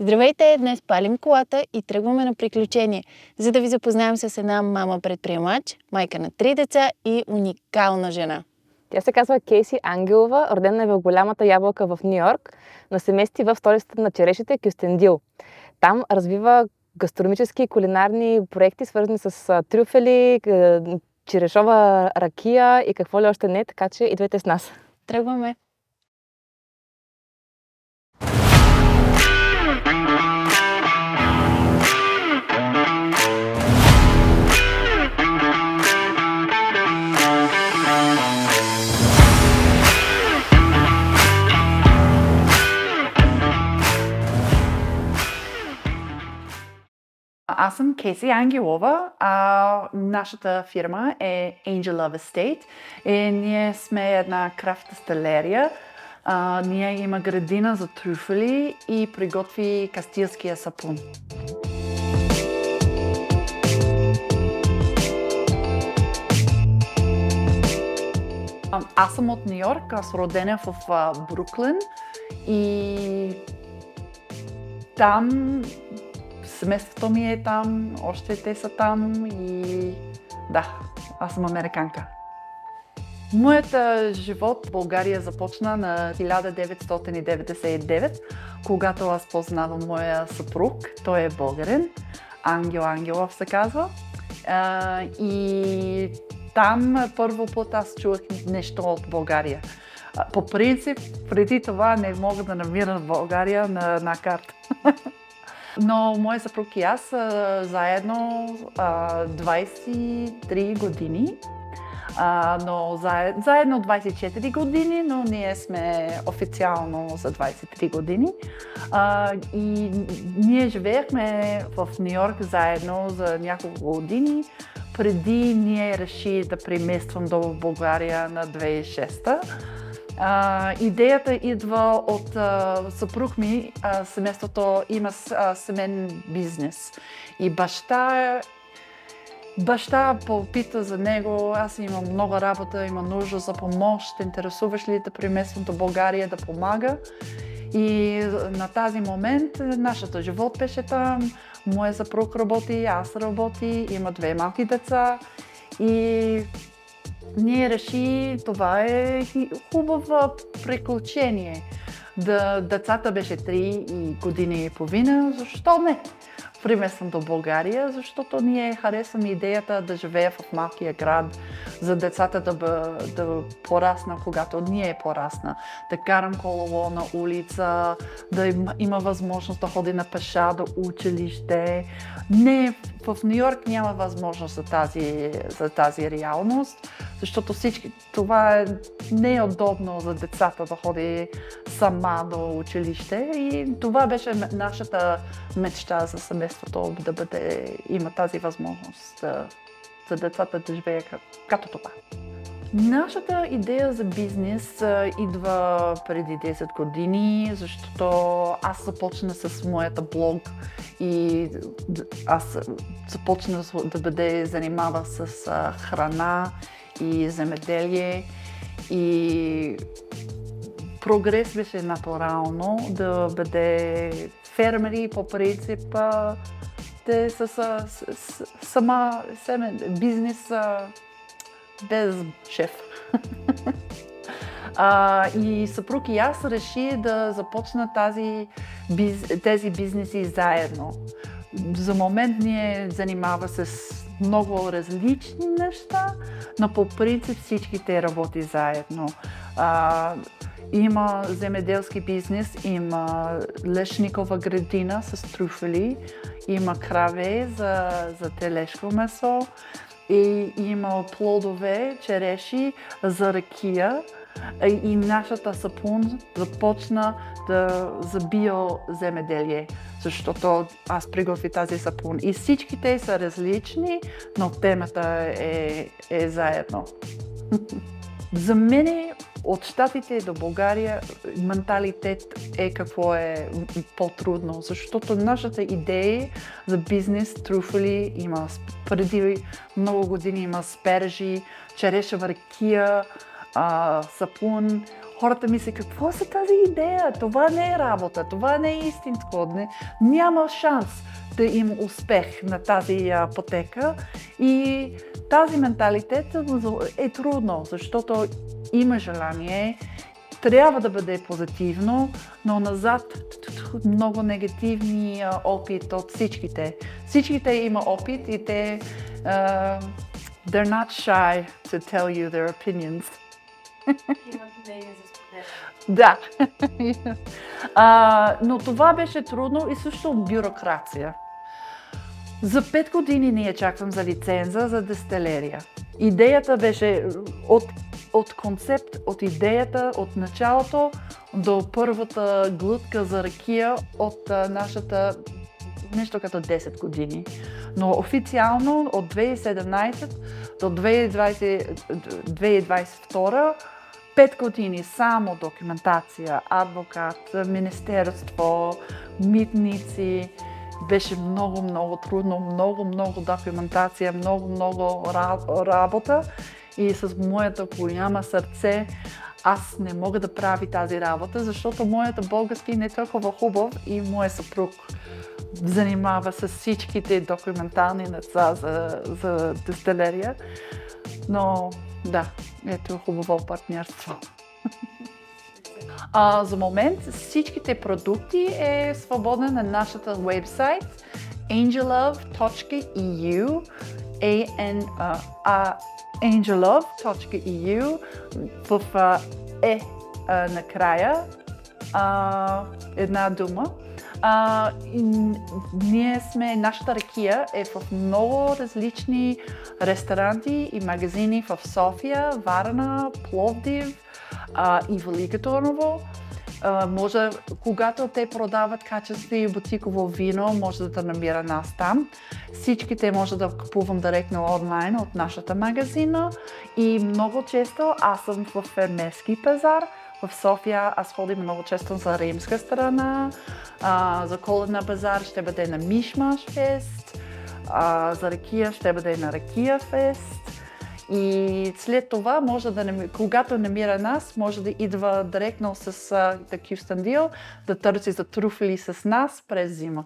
Здравейте! Днес палим колата и тръгваме на приключение, за да ви запознаем с една мама-предприемач, майка на 3 деца и уникална жена. Тя се казва Кейси Ангелова, родена е в голямата ябълка в Ню-Йорк, но се мести в столицата на черешите Кюстендил. Там развива гастрономически и кулинарни проекти, свързани с трюфели, черешова ракия и какво ли още не, така че идвайте с нас. Тръгваме! Аз съм Кейси Ангелова, нашата фирма е Angel Love Estate и ние сме една крафт дестилерия. Ние има градина за трюфели и приготви кастилския сапун. Аз съм от Нью-Йорк, аз съм родена в Бруклин и там семейството ми е там, още те са там и да, аз съм американка. Моят живот в България започна на 1999, когато аз познавам моя съпруг. Той е българин, Ангел Ангелов се казва. И там първо път аз чувах нещо от България. По принцип, преди това не мога да намирам България на една карта. Но моят съпруг и аз заедно 23 години, но заедно 24 години, но ние сме официално за 23 години. И ние живеехме в Нью-Йорк заедно за няколко години, преди ние реши да премествам до България на 2006. Идеята идва от съпруг ми, семейството има семейен бизнес и баща попита за него, аз имам много работа, има нужда за помощ, интересуваш ли да премествам до България да помага. И на тази момент нашата живот беше там, моят съпруг работи, аз работи, има 2 малки деца и ние реши, това е хубаво приключение. Децата беше 3 години и половина, защо не? Премествам до България, защото ние харесваме идеята да живея в малкия град, за децата да порасна, когато ние порасна, да карам колело на улица, да има възможност да ходи на пеша до училище. Не, в Нью-Йорк няма възможност за тази реалност, защото това не е удобно за децата да ходи сама до училище и това беше нашата мечта за семейството, да има тази възможност за децата да живеят като това. Нашата идея за бизнес идва преди 10 години, защото аз започна с моята блог и аз започна да бъде занимава с храна и земеделие и прогрес беше натурално да бъде фермери по принцип те са сама бизнес без шеф. И съпруг и аз реши да започна тези бизнеси заедно. За момент ние занимава с много различни неща, но по принцип всичките работи заедно. Има земеделски бизнес, има лешникова градина с трюфели, има краве за телешко месо и има плодове, череши за ракия. И нашата сапун започна за биоземеделие, защото аз приготвих тази сапун. И всичките са различни, но темата е заедно. За мен от Щатите до България менталитет е какво е по-трудно, защото нашата идея за бизнес, трюфели, има преди много години има спержи, черешева ракия, сапун. хората мислят, какво са тази идея? Това не е работа, това не е истинско, няма шанс да им успех на тази пътека. И тази менталитет е трудно, защото има желание, трябва да бъде позитивно, но назад много негативни опит от всичките. Всичките има опит и те they're not shy to tell you their opinions. Имат мнение за споделяне. Да. Но това беше трудно и също бюрокрация. За 5 години ние чаквам за лиценза за дестилерия. Идеята беше от концепт, от идеята, от началото до първата глътка за ракия от нашата нещо като 10 години. Но официално от 2017 до 2022 5 години само документация, адвокат, министерство, митници. Беше много трудно, много документация, много работа и с моята голяма сърце аз не мога да прави тази работа, защото моята български не е толкова хубав и моят съпруг занимава с всичките документални неща за дестилерия. Но да, ето хубаво партньорство. За момент всичките продукти е свободен на нашата вебсайт angellove.eu angellove.eu в накрая една дума. Нашата ракия е в много различни ресторанти и магазини в София, Варна, Пловдив и Велико Търново. Може, когато те продават качествено бутиково вино, може да намира нас там. Всичките може да купувам директно онлайн от нашата магазина. И много често аз съм в фермерски пазар. В София аз ходим много често за римска страна. За коледна базар ще бъде на Мишмаш фест. За ракия ще бъде на Ракия фест. И след това, когато намира нас, може да идва директно с Кюстендил, да търси за труфели с нас през зима.